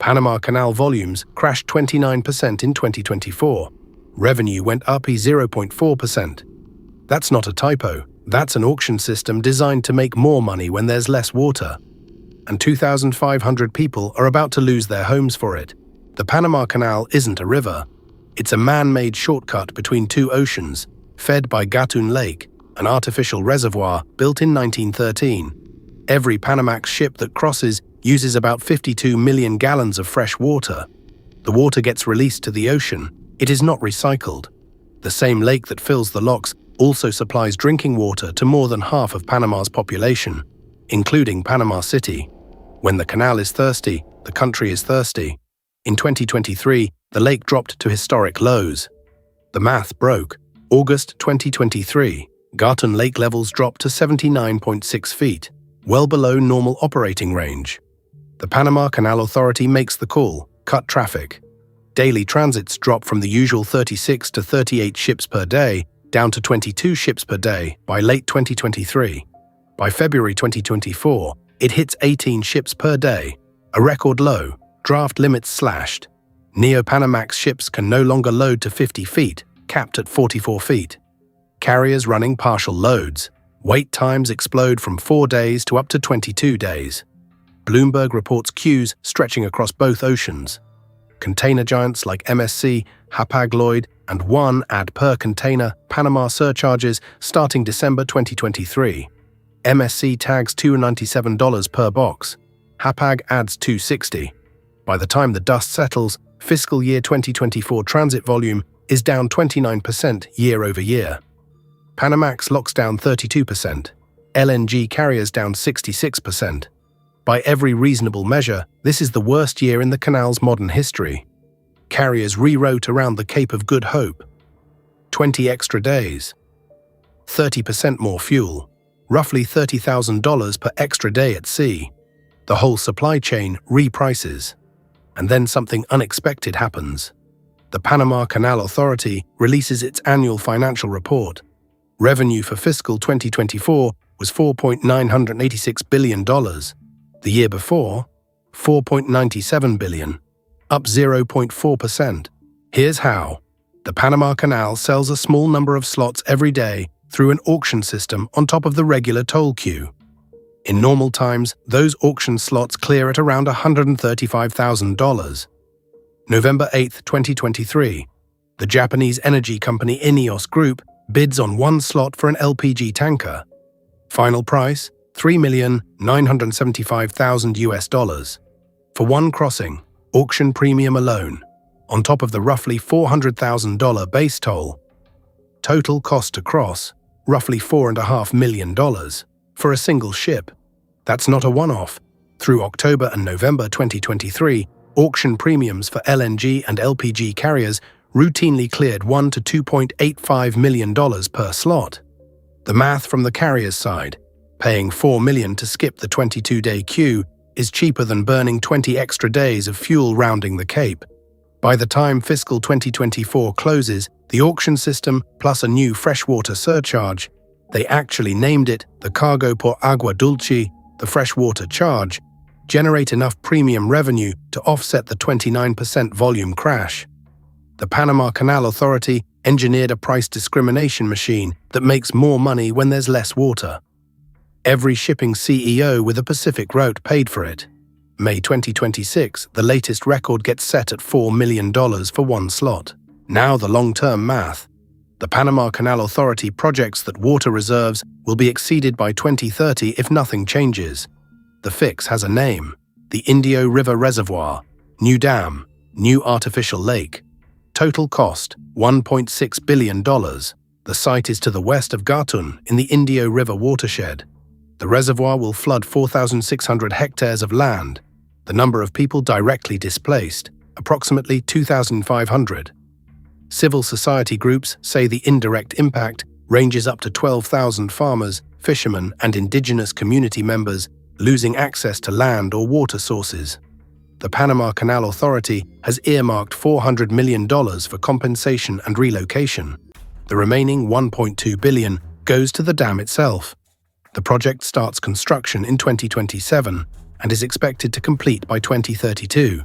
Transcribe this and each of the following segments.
Panama Canal volumes crashed 29% in 2024. Revenue went up 0.4%. That's not a typo. That's an auction system designed to make more money when there's less water. And 2,500 people are about to lose their homes for it. The Panama Canal isn't a river. It's a man-made shortcut between two oceans, fed by Gatun Lake, an artificial reservoir built in 1913. Every Panamax ship that crosses uses about 52 million gallons of fresh water. The water gets released to the ocean. It is not recycled. The same lake that fills the locks also supplies drinking water to more than half of Panama's population, including Panama City. When the canal is thirsty, the country is thirsty. In 2023, the lake dropped to historic lows. The math broke. August 2023, Gatun Lake levels dropped to 79.6 feet, well below normal operating range. The Panama Canal Authority makes the call: cut traffic. Daily transits drop from the usual 36 to 38 ships per day down to 22 ships per day by late 2023. By February 2024, it hits 18 ships per day, a record low. Draft limits slashed. Neo-Panamax ships can no longer load to 50 feet, capped at 44 feet. Carriers running partial loads. Wait times explode from 4 days to up to 22 days. Bloomberg reports queues stretching across both oceans. Container giants like MSC, Hapag-Lloyd, and ONE add per container Panama surcharges starting December 2023. MSC tags $297 per box. Hapag adds $260. By the time the dust settles, fiscal year 2024 transit volume is down 29% year over year. Panamax locks down 32%. LNG carriers down 66%. By every reasonable measure, this is the worst year in the canal's modern history. Carriers reroute around the Cape of Good Hope. 20 extra days. 30% more fuel. Roughly $30,000 per extra day at sea. The whole supply chain reprices. And then something unexpected happens. The Panama Canal Authority releases its annual financial report. Revenue for fiscal 2024 was $4.986 billion. The year before, $4.97 billion, up 0.4%. Here's how. The Panama Canal sells a small number of slots every day through an auction system on top of the regular toll queue. In normal times, those auction slots clear at around $135,000. November 8, 2023, the Japanese energy company INEOS Group bids on one slot for an LPG tanker. Final price, $3,975,000 for one crossing, auction premium alone, on top of the roughly $400,000 base toll. Total cost to cross, roughly $4.5 million for a single ship. That's not a one-off. Through October and November 2023, auction premiums for LNG and LPG carriers routinely cleared $1 to $2.85 million per slot. The math from the carrier's side, paying $4 million to skip the 22-day queue, is cheaper than burning 20 extra days of fuel rounding the Cape. By the time fiscal 2024 closes, the auction system plus a new freshwater surcharge, they actually named it the Cargo por Agua Dulce, the freshwater charge, generate enough premium revenue to offset the 29% volume crash. The Panama Canal Authority engineered a price discrimination machine that makes more money when there's less water. Every shipping CEO with a Pacific route paid for it. May 2026, the latest record gets set at $4 million for one slot. Now the long-term math. The Panama Canal Authority projects that water reserves will be exceeded by 2030 if nothing changes. The fix has a name: the Indio River Reservoir, new dam, new artificial lake. Total cost, $1.6 billion. The site is to the west of Gatun in the Indio River watershed. The reservoir will flood 4,600 hectares of land. The number of people directly displaced, approximately 2,500. Civil society groups say the indirect impact ranges up to 12,000 farmers, fishermen, and indigenous community members losing access to land or water sources. The Panama Canal Authority has earmarked $400 million for compensation and relocation. The remaining $1.2 billion goes to the dam itself. The project starts construction in 2027 and is expected to complete by 2032.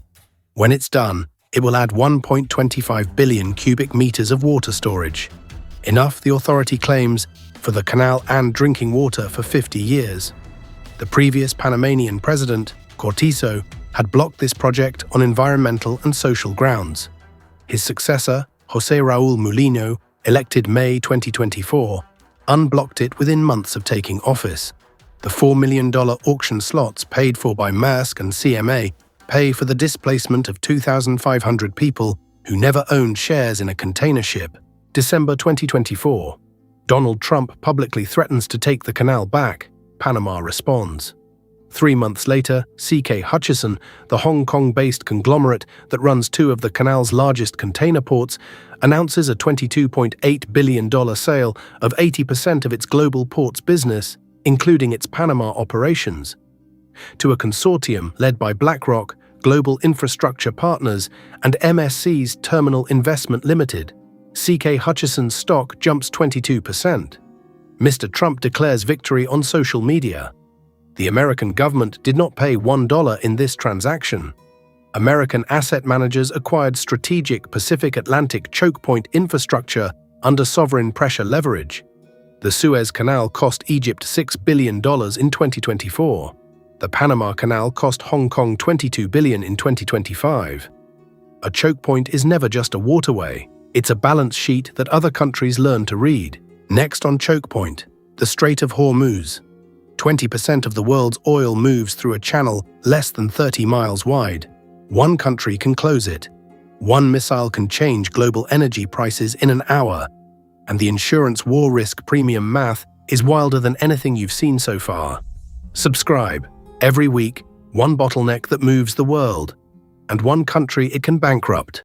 When it's done, it will add 1.25 billion cubic meters of water storage. Enough, the authority claims, for the canal and drinking water for 50 years. The previous Panamanian president, Cortizo, had blocked this project on environmental and social grounds. His successor, José Raúl Mulino, elected May 2024, unblocked it within months of taking office. The $4 million auction slots paid for by Maersk and CMA pay for the displacement of 2,500 people who never owned shares in a container ship. December 2024. Donald Trump publicly threatens to take the canal back. Panama responds. 3 months later, CK Hutchison, the Hong Kong-based conglomerate that runs 2 of the canal's largest container ports, announces a $22.8 billion sale of 80% of its global ports business, including its Panama operations, to a consortium led by BlackRock, Global Infrastructure Partners, and MSC's Terminal Investment Limited. CK Hutchison's stock jumps 22%. Mr. Trump declares victory on social media. The American government did not pay $1 in this transaction. American asset managers acquired strategic Pacific Atlantic choke point infrastructure under sovereign pressure leverage. The Suez Canal cost Egypt $6 billion in 2024. The Panama Canal cost Hong Kong $22 billion in 2025. A choke point is never just a waterway. It's a balance sheet that other countries learn to read. Next on choke point, the Strait of Hormuz. 20% of the world's oil moves through a channel less than 30 miles wide. One country can close it. One missile can change global energy prices in an hour. And the insurance war risk premium math is wilder than anything you've seen so far. Subscribe. Every week, one bottleneck that moves the world, and one country it can bankrupt.